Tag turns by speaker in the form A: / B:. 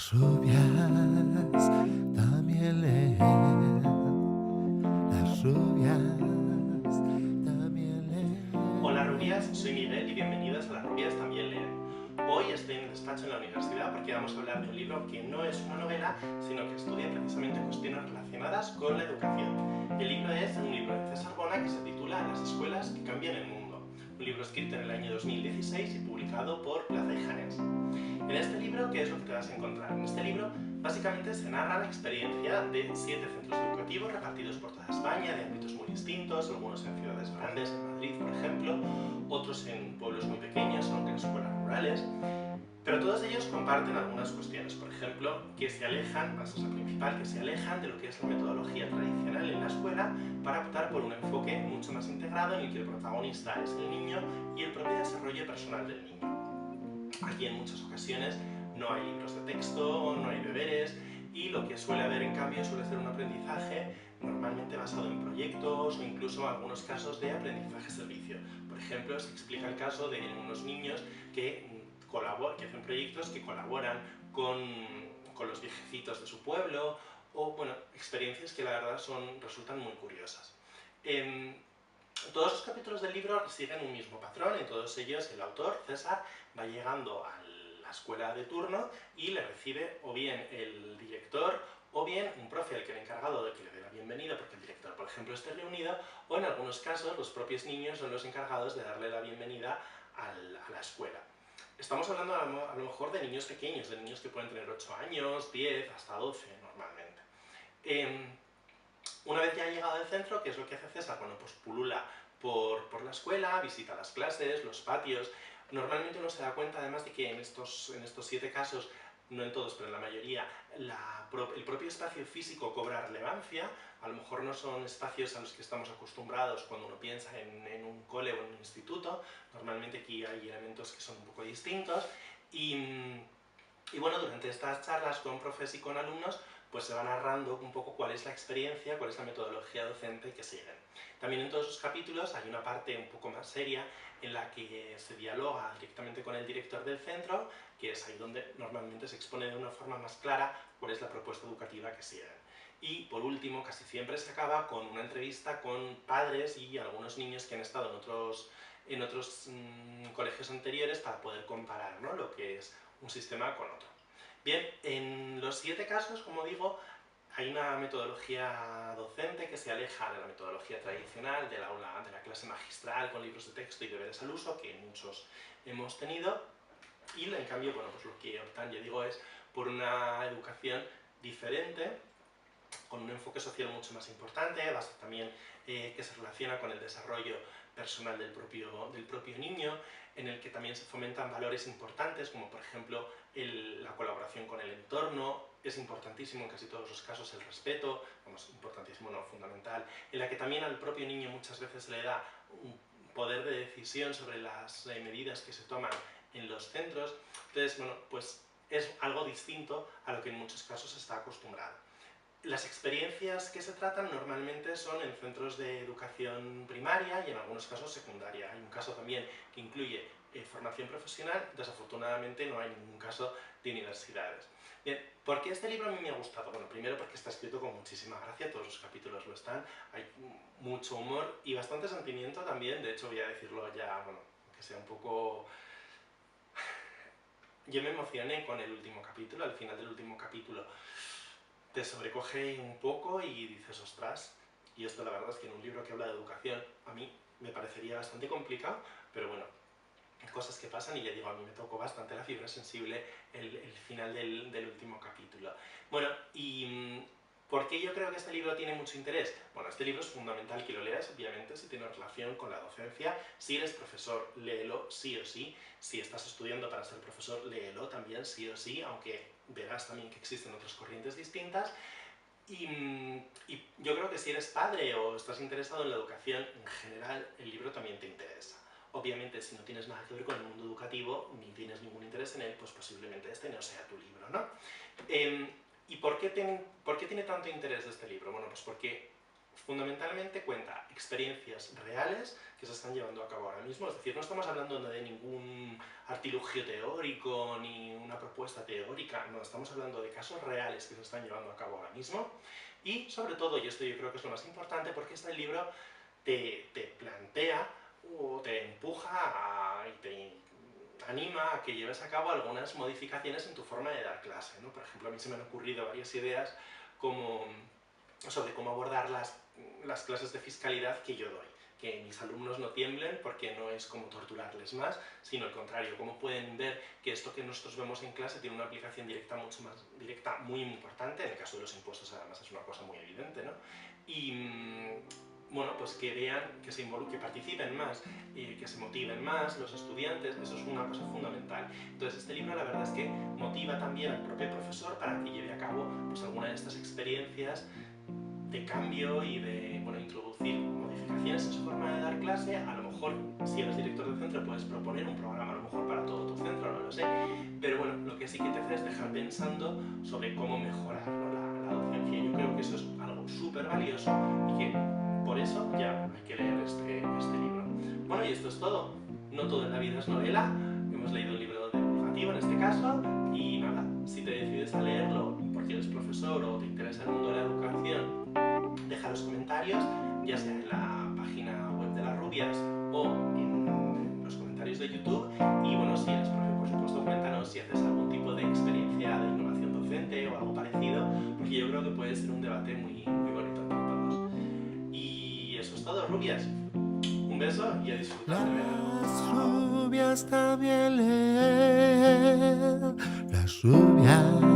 A: Las rubias también leen, las rubias también leen.
B: Hola rubias, soy Miguel y bienvenidas a Las rubias también leen. Hoy estoy en el despacho en la universidad porque vamos a hablar de un libro que no es una novela, sino que estudia precisamente cuestiones relacionadas con la educación. El libro es un libro de César Bona que se titula Las escuelas que cambian el mundo. Un libro escrito en el año 2016 y publicado por Plaza y Janés. En este libro, ¿qué es lo que te vas a encontrar? En este libro, básicamente se narra la experiencia de 7 centros educativos repartidos por toda España, de ámbitos muy distintos, algunos en ciudades grandes, en Madrid, por ejemplo, otros en pueblos muy pequeños, aunque en escuelas rurales, pero todos ellos comparten algunas cuestiones, por ejemplo, que se alejan, esa es la principal, que se alejan de lo que es la metodología tradicional en la escuela para optar por un enfoque mucho más integrado en el que el protagonista es el niño y el propio desarrollo personal del niño. Aquí en muchas ocasiones no hay libros de texto, no hay deberes y lo que suele haber en cambio suele ser un aprendizaje normalmente basado en proyectos o incluso algunos casos de aprendizaje-servicio. Por ejemplo, se explica el caso de unos niños que hacen proyectos que colaboran con los viejecitos de su pueblo o, bueno, experiencias que la verdad resultan muy curiosas. Todos los capítulos del libro siguen un mismo patrón, en todos ellos el autor, César, va llegando a la escuela de turno y le recibe o bien el director o bien un profe al que el encargado de que le dé la bienvenida porque el director, por ejemplo, esté reunido, o en algunos casos los propios niños son los encargados de darle la bienvenida a la escuela. Estamos hablando a lo mejor de niños pequeños, de niños que pueden tener 8 años, 10, hasta 12 normalmente. Una vez ya ha llegado al centro, ¿qué es lo que hace César? Bueno, pues pulula por la escuela, visita las clases, los patios. Normalmente uno se da cuenta además de que en estos 7 casos, no en todos, pero en la mayoría, el propio espacio físico cobra relevancia. A lo mejor no son espacios a los que estamos acostumbrados cuando uno piensa en un cole o en un instituto. Normalmente aquí hay elementos que son un poco distintos. Y bueno, durante estas charlas con profes y con alumnos, pues se va narrando un poco cuál es la experiencia, cuál es la metodología docente que siguen. También en todos los capítulos hay una parte un poco más seria en la que se dialoga directamente con el director del centro, que es ahí donde normalmente se expone de una forma más clara cuál es la propuesta educativa que siguen. Y por último, casi siempre se acaba con una entrevista con padres y algunos niños que han estado en otros colegios anteriores para poder comparar, ¿no?, lo que es un sistema con otro. Bien, en los 7 casos, como digo, hay una metodología docente que se aleja de la metodología tradicional del aula, de la clase magistral con libros de texto y deberes al uso, que muchos hemos tenido, y en cambio, bueno, pues lo que optan, yo digo, es por una educación diferente, con un enfoque social mucho más importante, también que se relaciona con el desarrollo personal del propio niño, en el que también se fomentan valores importantes, como por ejemplo la colaboración con el entorno. Es importantísimo en casi todos los casos el respeto, vamos, importantísimo, no, fundamental, en la que también al propio niño muchas veces se le da un poder de decisión sobre las medidas que se toman en los centros. Entonces, bueno, pues es algo distinto a lo que en muchos casos se está acostumbrado. Las experiencias que se tratan normalmente son en centros de educación primaria y en algunos casos secundaria. Hay un caso también que incluye formación profesional, desafortunadamente no hay ningún caso de universidades. Bien, ¿por qué este libro a mí me ha gustado? Bueno, primero porque está escrito con muchísima gracia, todos los capítulos lo están, hay mucho humor y bastante sentimiento también, de hecho voy a decirlo ya, bueno, que sea un poco... Yo me emocioné con el último capítulo, al final del último capítulo te sobrecoge un poco y dices, ostras, y esto la verdad es que en un libro que habla de educación a mí me parecería bastante complicado, pero bueno, cosas que pasan y ya digo, a mí me tocó bastante la fibra sensible el final del último capítulo. Bueno, y ¿por qué yo creo que este libro tiene mucho interés? Bueno, este libro es fundamental que lo leas, obviamente, si tiene relación con la docencia. Si eres profesor, léelo sí o sí. Si estás estudiando para ser profesor, léelo también sí o sí, aunque verás también que existen otras corrientes distintas. Y yo creo que si eres padre o estás interesado en la educación en general, el libro también te interesa. Obviamente, si no tienes nada que ver con el mundo educativo, ni tienes ningún interés en él, pues posiblemente este no sea tu libro, ¿no? ¿Y por qué tiene tanto interés este libro? Bueno, pues porque fundamentalmente cuenta experiencias reales que se están llevando a cabo ahora mismo, es decir, no estamos hablando de ningún artilugio teórico ni una propuesta teórica, no, estamos hablando de casos reales que se están llevando a cabo ahora mismo y sobre todo, y esto yo creo que es lo más importante, porque este libro te plantea o te empuja y te anima a que lleves a cabo algunas modificaciones en tu forma de dar clase, ¿no? Por ejemplo, a mí se me han ocurrido varias ideas sobre cómo abordar las clases de fiscalidad que yo doy. Que mis alumnos no tiemblen porque no es como torturarles más, sino al contrario, cómo pueden ver que esto que nosotros vemos en clase tiene una aplicación directa mucho más directa, muy importante, en el caso de los impuestos además es una cosa muy evidente, ¿no? Y bueno, pues que vean, que participen más, que se motiven más los estudiantes, eso es una cosa fundamental. Entonces este libro la verdad es que motiva también al propio profesor para que lleve a cabo pues, alguna de estas experiencias de cambio y de introducir modificaciones en su forma de dar clase. A lo mejor, si eres director de centro, puedes proponer un programa a lo mejor para todo tu centro, no lo sé, pero bueno, lo que sí que te hace es dejar pensando sobre cómo mejorar, ¿no? la docencia. Yo creo que eso es algo súper valioso y que por eso ya hay que leer este libro. Bueno, y esto es todo. No todo en la vida es novela. Hemos leído un libro divulgativo en este caso y nada, si te decides a leerlo porque eres profesor o te interesa el mundo de la educación, deja los comentarios, ya sea en la página web de las Rubias o en los comentarios de YouTube. Y bueno, si eres profe, por supuesto, cuéntanos si haces algún tipo de experiencia de innovación docente o algo parecido, porque yo creo que puede ser un debate muy, muy bonito entre todos. Y eso es todo, Rubias. Un beso y a disfrutar del verano.
A: Las rubias también leen, las rubias